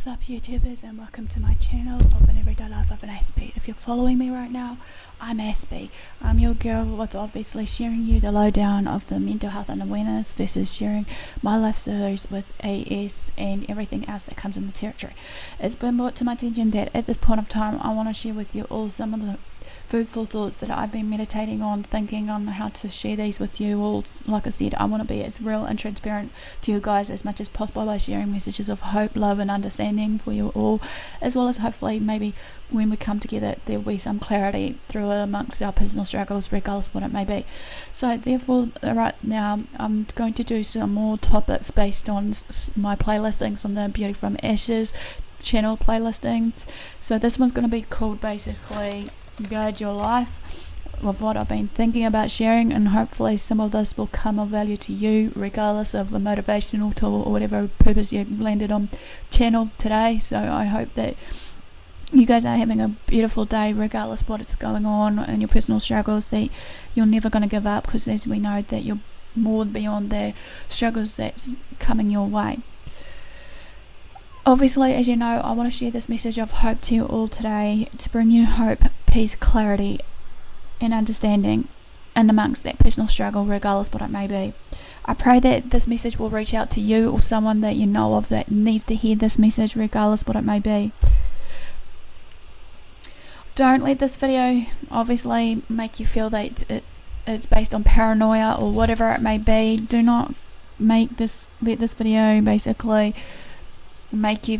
up, YouTubers, and welcome to my channel of An Everyday Life of an Aspie. If you're following me right now, I'm Aspie. I'm your girl with obviously sharing you the lowdown of the mental health and awareness versus sharing my life stories with AS and everything else that comes in the territory. It's been brought to my attention that at this point of time I want to share with you all some of the food for thoughts that I've been meditating on, thinking on how to share these with you all. Like I said, I want to be as real and transparent to you guys as much as possible by sharing messages of hope, love and understanding for you all, as well as hopefully maybe when we come together there will be some clarity through amongst our personal struggles, regardless what it may be. So therefore right now I'm going to do some more topics based on my playlistings on the Beauty from Ashes channel playlistings. So this one's going to be called basically Guide Your Life, of what I've been thinking about sharing, and hopefully some of this will come of value to you regardless of the motivational tool or whatever purpose you landed on channel today. So I hope that you guys are having a beautiful day regardless what is going on in your personal struggles, that you're never going to give up, because as we know that you're more beyond the struggles that's coming your way. Obviously, as you know, I want to share this message of hope to you all today, to bring you hope, peace, clarity and understanding in amongst that personal struggle, regardless what it may be. I pray that this message will reach out to you or someone that you know of that needs to hear this message, regardless what it may be. Don't let this video obviously make you feel that it's based on paranoia or whatever it may be. Do not let this video basically make you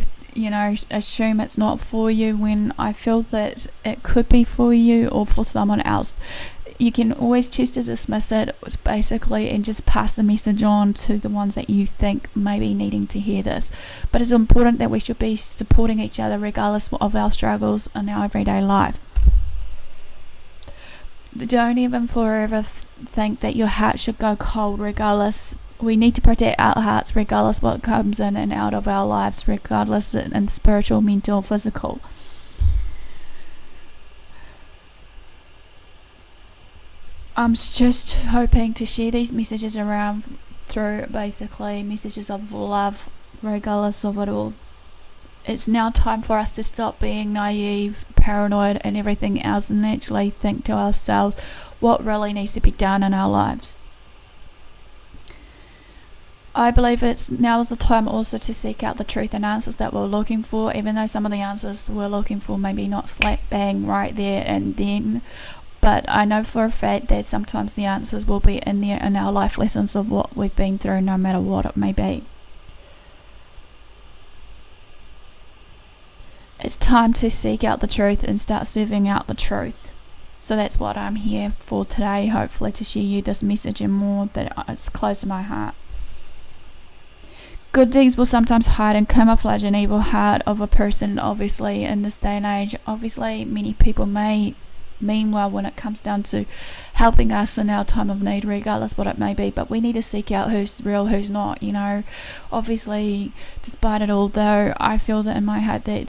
assume it's not for you, when I feel that it could be for you or for someone else. You can always choose to dismiss it basically and just pass the message on to the ones that you think may be needing to hear this. But it's important that we should be supporting each other regardless of our struggles in our everyday life. Don't even forever think that your heart should go cold regardless. We need to protect our hearts regardless what comes in and out of our lives, regardless in spiritual, mental, physical. I'm just hoping to share these messages around through basically messages of love, regardless of it all. It's now time for us to stop being naive, paranoid and everything else, and actually think to ourselves what really needs to be done in our lives. I believe now is the time also to seek out the truth and answers that we're looking for, even though some of the answers we're looking for maybe not slap bang right there and then. But I know for a fact that sometimes the answers will be in there in our life lessons of what we've been through, no matter what it may be. It's time to seek out the truth and start serving out the truth. So that's what I'm here for today, hopefully to share you this message and more that is close to my heart. Good deeds will sometimes hide and camouflage an evil heart of a person, obviously, in this day and age. Obviously, many people may mean well when it comes down to helping us in our time of need, regardless what it may be, but we need to seek out who's real, who's not, Obviously, despite it all, though, I feel that in my heart that,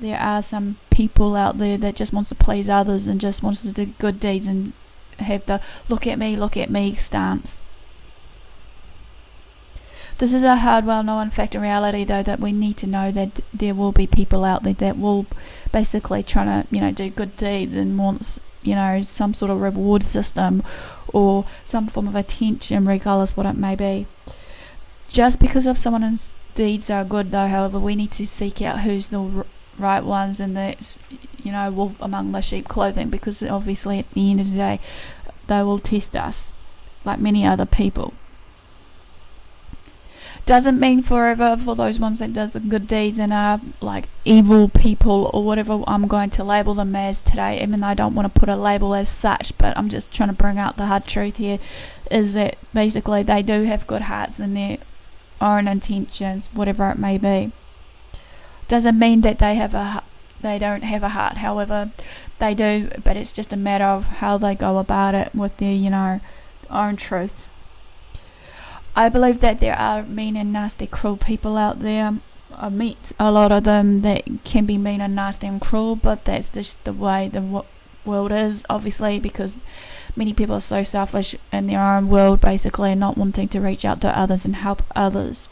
there are some people out there that just wants to please others and just wants to do good deeds and have the look at me stance. This is a hard, well-known fact in reality, though, that we need to know that there will be people out there that will basically try to, do good deeds and wants, some sort of reward system or some form of attention, regardless what it may be. Just because of someone's deeds are good, though, however, we need to seek out who's the right ones and that's, wolf among the sheep clothing, because obviously at the end of the day, they will test us like many other people. Doesn't mean forever for those ones that does the good deeds and are like evil people or whatever I'm going to label them as today, even though I don't want to put a label as such, but I'm just trying to bring out the hard truth here, is that basically they do have good hearts and their own intentions, whatever it may be. Doesn't mean that they don't have a heart, however they do, but it's just a matter of how they go about it with their own truth. I believe that there are mean and nasty, cruel people out there. I meet a lot of them that can be mean and nasty and cruel, but that's just the way the world is, obviously, because many people are so selfish in their own world, basically, and not wanting to reach out to others and help others.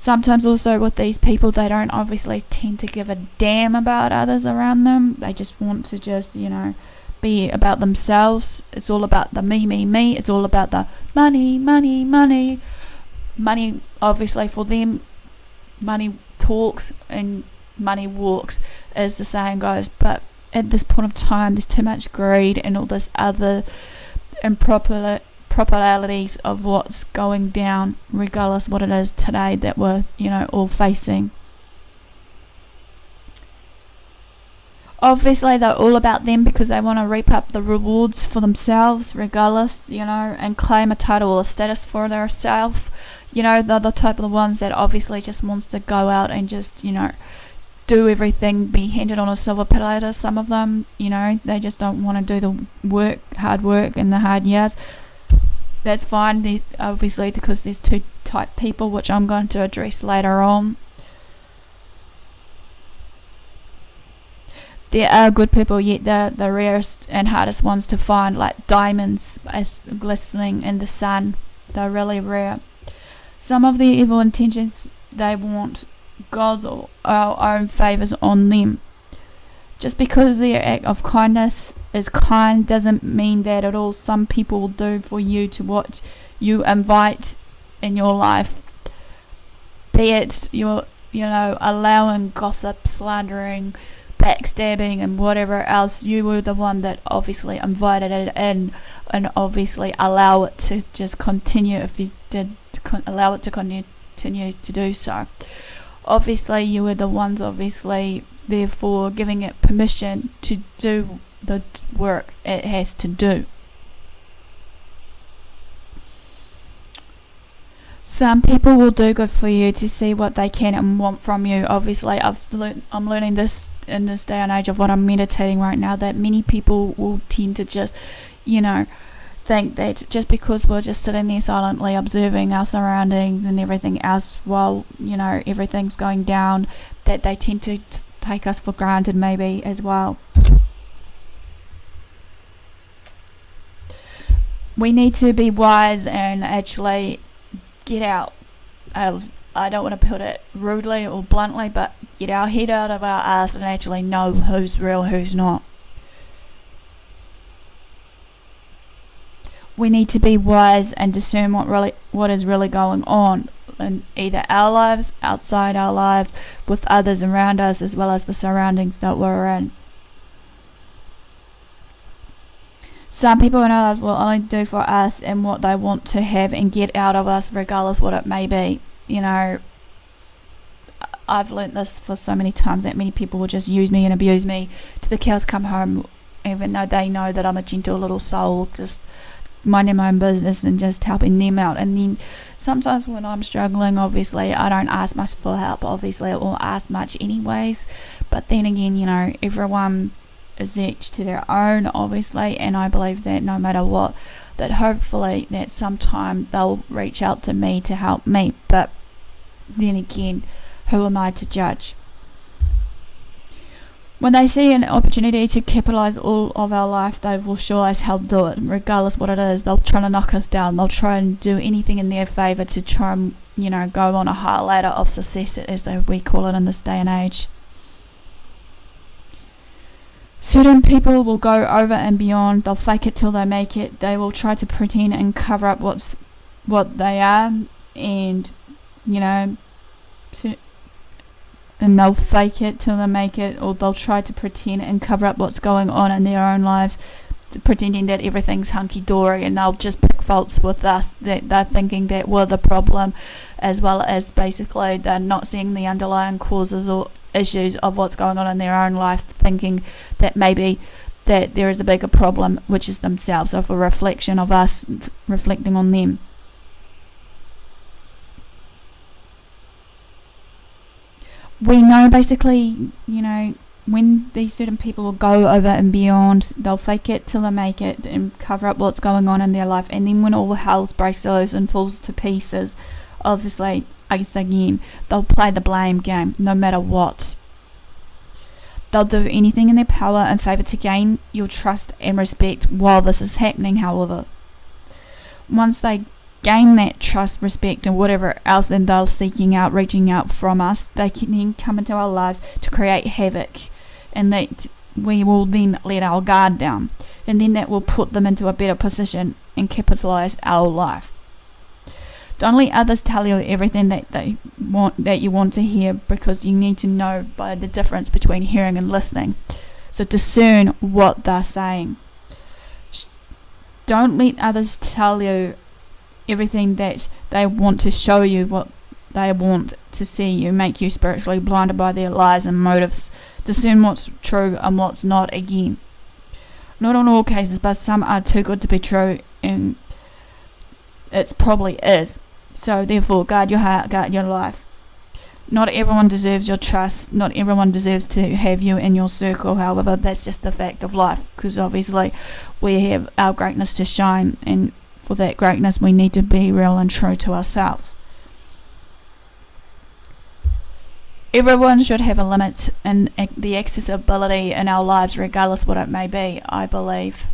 Sometimes also with these people, they don't obviously tend to give a damn about others around them. They just want to just, be about themselves. It's all about the me, me, me. It's all about the money, money, money. Money, obviously for them, money talks and money walks, as the saying goes. But at this point of time, there's too much greed and all this other improprieties of what's going down, regardless what it is today that we're, all facing. Obviously, they're all about them because they want to reap up the rewards for themselves, regardless, and claim a title or status for themselves. They're the type of the ones that obviously just wants to go out and just, do everything, be handed on a silver platter. Some of them, they just don't want to do the hard work and the hard years. That's fine, obviously, because there's two type people, which I'm going to address later on. There are good people, yet they're the rarest and hardest ones to find, like diamonds as glistening in the sun. They're really rare. Some of the evil intentions, they want God's or our own favours on them. Just because their act of kindness is kind doesn't mean that at all. Some people will do for you to what you invite in your life. Be it you're, allowing gossip, slandering, backstabbing and whatever else. You were the one that obviously invited it in, and obviously allow it to just continue if you did allow it to continue to do so. Obviously you were the ones therefore giving it permission to do the work it has to do. Some people will do good for you to see what they can and want from you. Obviously, I'm learning this in this day and age of what I'm meditating right now, that many people will tend to just, think that just because we're just sitting there silently observing our surroundings and everything else while, everything's going down, that they tend to take us for granted maybe as well. We need to be wise and actually get out. I don't want to put it rudely or bluntly, but get our head out of our ass and actually know who's real, who's not. We need to be wise and discern what is really going on in either our lives, outside our lives, with others around us, as well as the surroundings that we're in. Some people in our lives will only do for us and what they want to have and get out of us, regardless what it may be. I've learnt this for so many times that many people will just use me and abuse me to the cows come home, even though they know that I'm a gentle little soul, just minding my own business and just helping them out. And then sometimes when I'm struggling, obviously I don't ask much for help. Obviously I won't ask much anyways, but then again, everyone is each to their own, obviously, and I believe that no matter what, that hopefully that sometime they'll reach out to me to help me. But then again, who am I to judge? When they see an opportunity to capitalize all of our life, they will sure as hell do it, regardless what it is. They'll try to knock us down. They'll try and do anything in their favour to try and, go on a higher ladder of success, as we call it in this day and age. Certain people will go over and beyond. They'll fake it till they make it. They will try to pretend and cover up what they are, and and they'll fake it till they make it, or they'll try to pretend and cover up what's going on in their own lives, pretending that everything's hunky-dory, and they'll just pick faults with us, that they're thinking that we're the problem, as well as basically they're not seeing the underlying causes or issues of what's going on in their own life, thinking that maybe that there is a bigger problem, which is themselves, of a reflection of us reflecting on them. We know basically, when these certain people will go over and beyond, they'll fake it till they make it and cover up what's going on in their life, and then when all hell breaks loose and falls to pieces, obviously, again, they'll play the blame game no matter what. They'll do anything in their power and favour to gain your trust and respect while this is happening. However, once they gain that trust, respect, and whatever else then they're seeking out, reaching out from us, they can then come into our lives to create havoc, and that we will then let our guard down, and then that will put them into a better position and capitalize our life. Don't let others tell you everything that you want to hear, because you need to know by the difference between hearing and listening. So discern what they're saying. Don't let others tell you everything that they want to show you, what they want to see you, make you spiritually blinded by their lies and motives. Discern what's true and what's not again. Not in all cases, but some are too good to be true, and it probably is. So therefore, guard your heart, guard your life. Not everyone deserves your trust. Not everyone deserves to have you in your circle. However, that's just the fact of life, because obviously we have our greatness to shine, and for that greatness we need to be real and true to ourselves. Everyone should have a limit in the accessibility in our lives, regardless what it may be, I believe.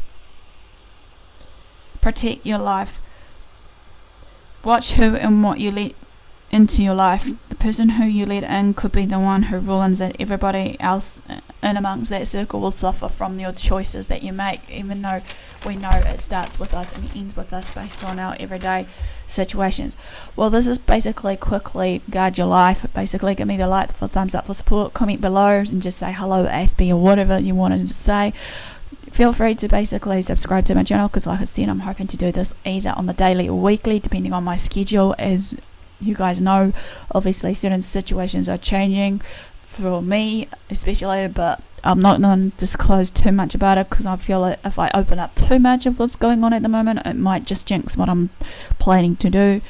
Protect your life. Watch who and what you let into your life. The person who you let in could be the one who ruins it. Everybody else in amongst that circle will suffer from your choices that you make, even though we know it starts with us and it ends with us based on our everyday situations. Well, this is basically quickly guard your life. Basically, give me the like for thumbs up for support, comment below and just say hello Aspie or whatever you wanted to say. Feel free to basically subscribe to my channel, because like I said, I'm hoping to do this either on the daily or weekly, depending on my schedule. As you guys know, obviously certain situations are changing for me especially, but I'm not going to disclose too much about it, because I feel like if I open up too much of what's going on at the moment, it might just jinx what I'm planning to do.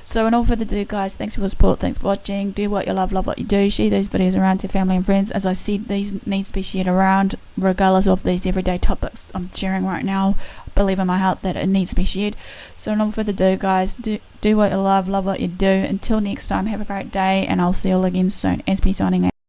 So in all further ado, guys, thanks for the support, thanks for watching. Do what you love what you do. Share these videos around to family and friends. As I said, these needs to be shared around regardless of these everyday topics I'm sharing right now. Believe in my heart that it needs to be shared. So in all further ado, guys, do what you love what you do. Until next time, have a great day, and I'll see you all again soon. Aspie signing out.